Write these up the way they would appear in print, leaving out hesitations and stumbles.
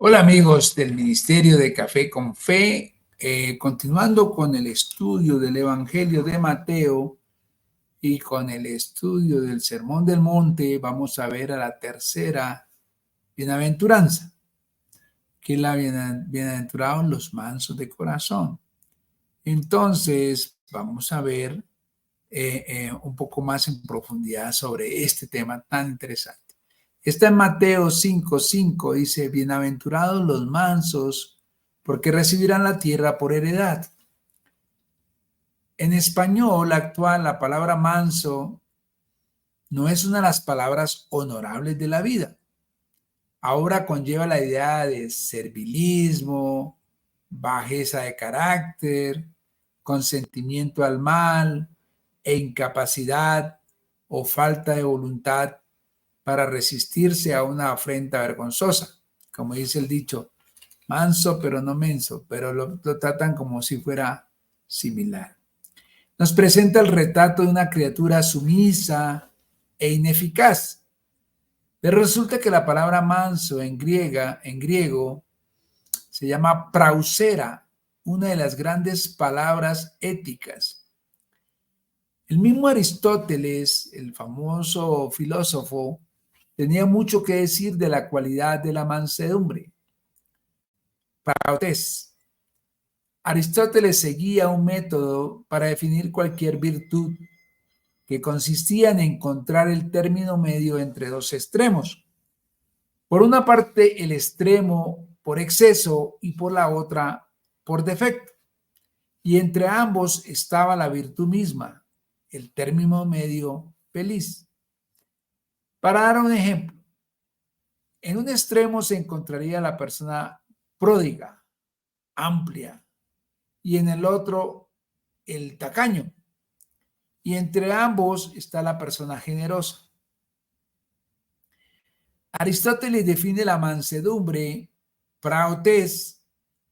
Hola amigos del Ministerio de Café con Fe, continuando con el estudio del Evangelio de Mateo y con el estudio del Sermón del Monte, vamos a ver a la tercera bienaventuranza, que es la bienaventurados los mansos de corazón. Entonces vamos a ver un poco más en profundidad sobre este tema tan interesante. Está en Mateo 5:5, dice, bienaventurados los mansos, porque recibirán la tierra por heredad. En español actual, la palabra manso no es una de las palabras honorables de la vida. Ahora conlleva la idea de servilismo, bajeza de carácter, consentimiento al mal e incapacidad o falta de voluntad para resistirse a una afrenta vergonzosa. Como dice el dicho, manso pero no menso, pero lo tratan como si fuera similar. Nos presenta el retrato de una criatura sumisa e ineficaz. Pero resulta que la palabra manso en griego, se llama prausera, una de las grandes palabras éticas. El mismo Aristóteles, el famoso filósofo, tenía mucho que decir de la cualidad de la mansedumbre. Prautes. Aristóteles seguía un método para definir cualquier virtud que consistía en encontrar el término medio entre dos extremos. Por una parte, el extremo por exceso y por la otra, por defecto. Y entre ambos estaba la virtud misma, el término medio feliz. Para dar un ejemplo, en un extremo se encontraría la persona pródiga, amplia, y en el otro el tacaño. Y entre ambos está la persona generosa. Aristóteles define la mansedumbre, praotes,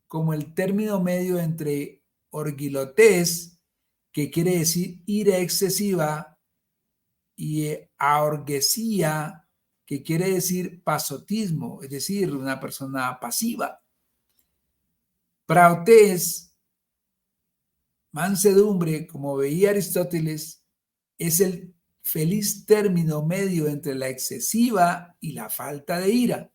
como el término medio entre orgilotes, que quiere decir ira excesiva, y aorgesía, que quiere decir pasotismo, es decir, una persona pasiva. Praotes, mansedumbre, como veía Aristóteles, es el feliz término medio entre la excesiva y la falta de ira.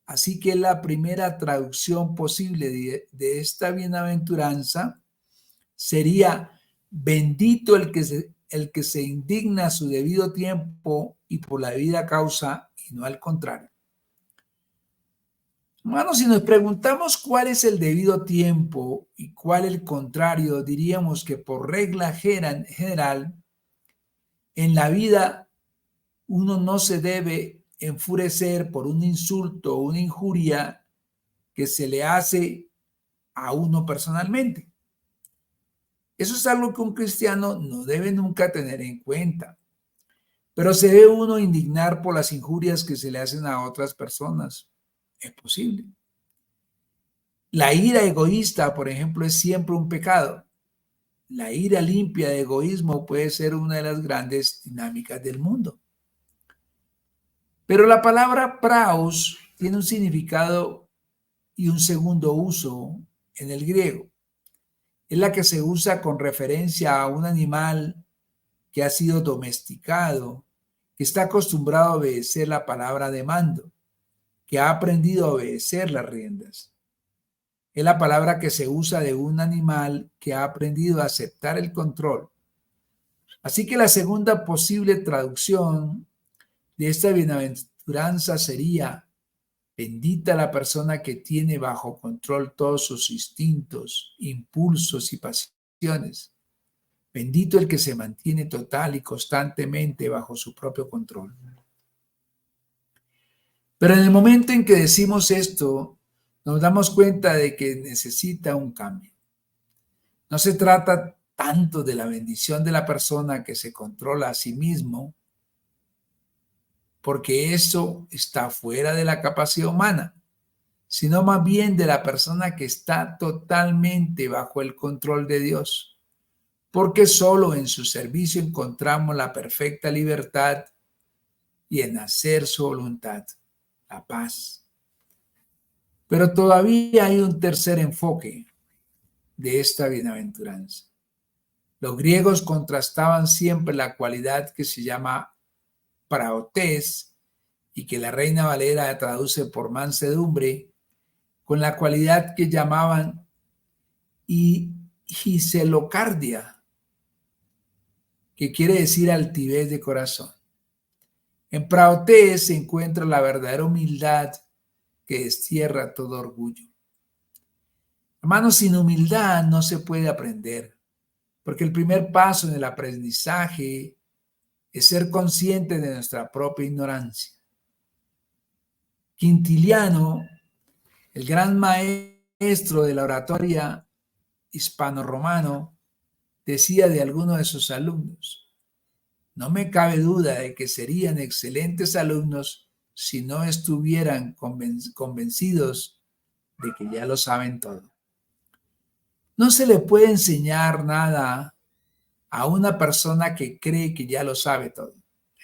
Así que la primera traducción posible de esta bienaventuranza sería: bendito el que se indigna a su debido tiempo y por la debida causa, y no al contrario. Hermanos, si nos preguntamos cuál es el debido tiempo y cuál el contrario, diríamos que por regla general, en la vida uno no se debe enfurecer por un insulto o una injuria que se le hace a uno personalmente. Eso es algo que un cristiano no debe nunca tener en cuenta. Pero se debe uno indignar por las injurias que se le hacen a otras personas. Es posible. La ira egoísta, por ejemplo, es siempre un pecado. La ira limpia de egoísmo puede ser una de las grandes dinámicas del mundo. Pero la palabra praus tiene un significado y un segundo uso en el griego. Es la que se usa con referencia a un animal que ha sido domesticado, que está acostumbrado a obedecer la palabra de mando, que ha aprendido a obedecer las riendas. Es la palabra que se usa de un animal que ha aprendido a aceptar el control. Así que la segunda posible traducción de esta bienaventuranza sería: bendita la persona que tiene bajo control todos sus instintos, impulsos y pasiones. Bendito el que se mantiene total y constantemente bajo su propio control. Pero en el momento en que decimos esto, nos damos cuenta de que necesita un cambio. No se trata tanto de la bendición de la persona que se controla a sí mismo, porque eso está fuera de la capacidad humana, sino más bien de la persona que está totalmente bajo el control de Dios, porque solo en su servicio encontramos la perfecta libertad y en hacer su voluntad, la paz. Pero todavía hay un tercer enfoque de esta bienaventuranza. Los griegos contrastaban siempre la cualidad que se llama praotes y que la Reina Valera traduce por mansedumbre, con la cualidad que llamaban giselocardia, que quiere decir altivez de corazón. En praotes se encuentra la verdadera humildad que destierra todo orgullo. Hermanos, sin humildad no se puede aprender, porque el primer paso en el aprendizaje es ser consciente de nuestra propia ignorancia. Quintiliano, el gran maestro de la oratoria hispano-romano, decía de algunos de sus alumnos: no me cabe duda de que serían excelentes alumnos si no estuvieran convencidos de que ya lo saben todo. No se le puede enseñar nada a una persona que cree que ya lo sabe todo.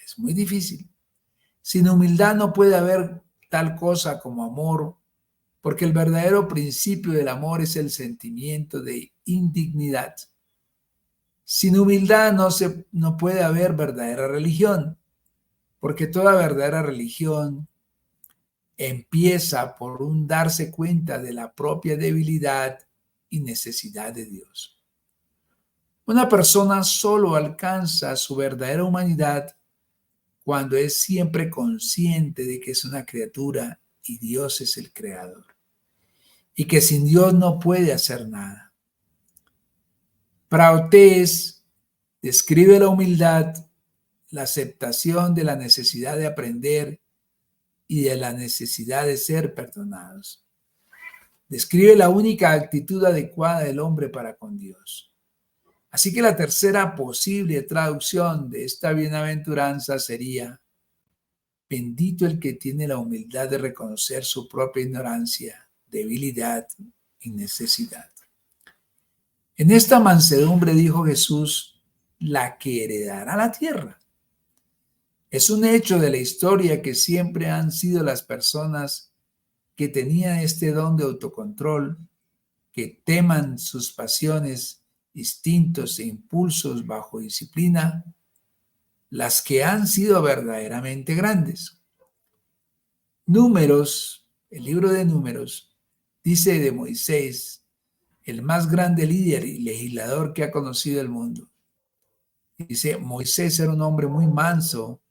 Es muy difícil. Sin humildad no puede haber tal cosa como amor, porque el verdadero principio del amor es el sentimiento de indignidad. Sin humildad no puede haber verdadera religión, porque toda verdadera religión empieza por un darse cuenta de la propia debilidad y necesidad de Dios. Una persona solo alcanza su verdadera humanidad cuando es siempre consciente de que es una criatura y Dios es el creador, y que sin Dios no puede hacer nada. Praotes describe la humildad, la aceptación de la necesidad de aprender y de la necesidad de ser perdonados. Describe la única actitud adecuada del hombre para con Dios. Así que la tercera posible traducción de esta bienaventuranza sería: bendito el que tiene la humildad de reconocer su propia ignorancia, debilidad y necesidad. En esta mansedumbre, dijo Jesús, la que heredará la tierra. Es un hecho de la historia que siempre han sido las personas que tenían este don de autocontrol, que teman sus pasiones, instintos e impulsos bajo disciplina, las que han sido verdaderamente grandes. Números, el libro de Números, dice de Moisés, el más grande líder y legislador que ha conocido el mundo. Dice, Moisés era un hombre muy manso,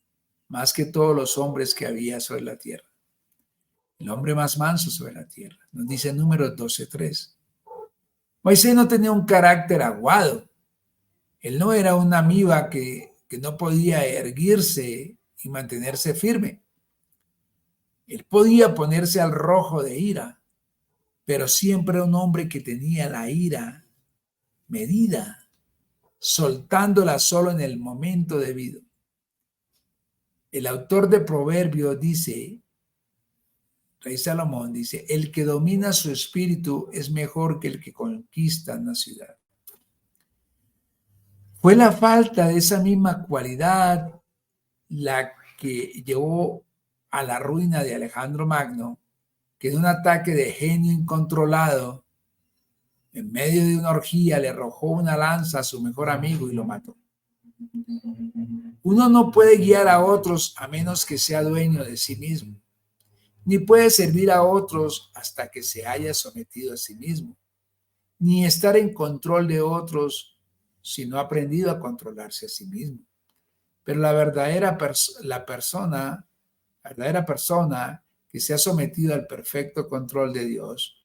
más que todos los hombres que había sobre la tierra. El hombre más manso sobre la tierra. Nos dice Números 12:3. Moisés no tenía un carácter aguado. Él no era una amiba que no podía erguirse y mantenerse firme. Él podía ponerse al rojo de ira, pero siempre un hombre que tenía la ira medida, soltándola solo en el momento debido. El autor de Proverbios dice, Rey Salomón dice, el que domina su espíritu es mejor que el que conquista una ciudad. Fue la falta de esa misma cualidad la que llevó a la ruina de Alejandro Magno, que de un ataque de genio incontrolado, en medio de una orgía, le arrojó una lanza a su mejor amigo y lo mató. Uno no puede guiar a otros a menos que sea dueño de sí mismo, ni puede servir a otros hasta que se haya sometido a sí mismo, ni estar en control de otros si no ha aprendido a controlarse a sí mismo. Pero la verdadera persona que se ha sometido al perfecto control de Dios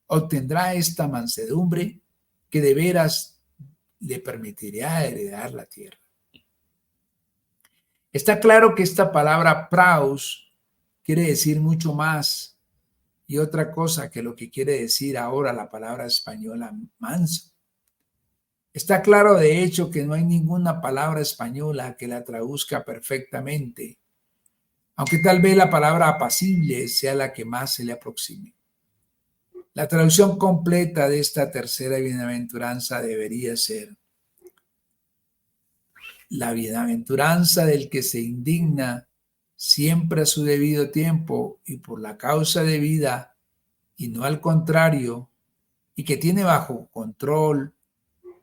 obtendrá esta mansedumbre que de veras le permitirá heredar la tierra. Está claro que esta palabra praus quiere decir mucho más y otra cosa que lo que quiere decir ahora la palabra española manso. Está claro de hecho que no hay ninguna palabra española que la traduzca perfectamente, aunque tal vez la palabra apacible sea la que más se le aproxime. La traducción completa de esta tercera bienaventuranza debería ser: la bienaventuranza del que se indigna siempre a su debido tiempo y por la causa debida y no al contrario, y que tiene bajo control,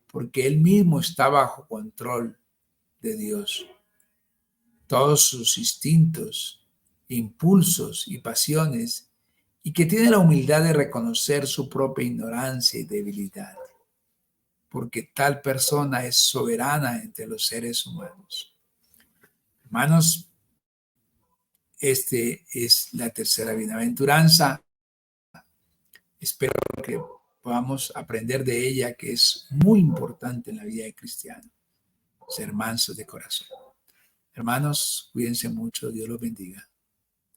porque él mismo está bajo control de Dios, todos sus instintos, impulsos y pasiones, y que tiene la humildad de reconocer su propia ignorancia y debilidad, porque tal persona es soberana entre los seres humanos. Hermanos, este es la tercera bienaventuranza. Espero que podamos aprender de ella, que es muy importante en la vida de cristiano, ser mansos de corazón. Hermanos, cuídense mucho, Dios los bendiga.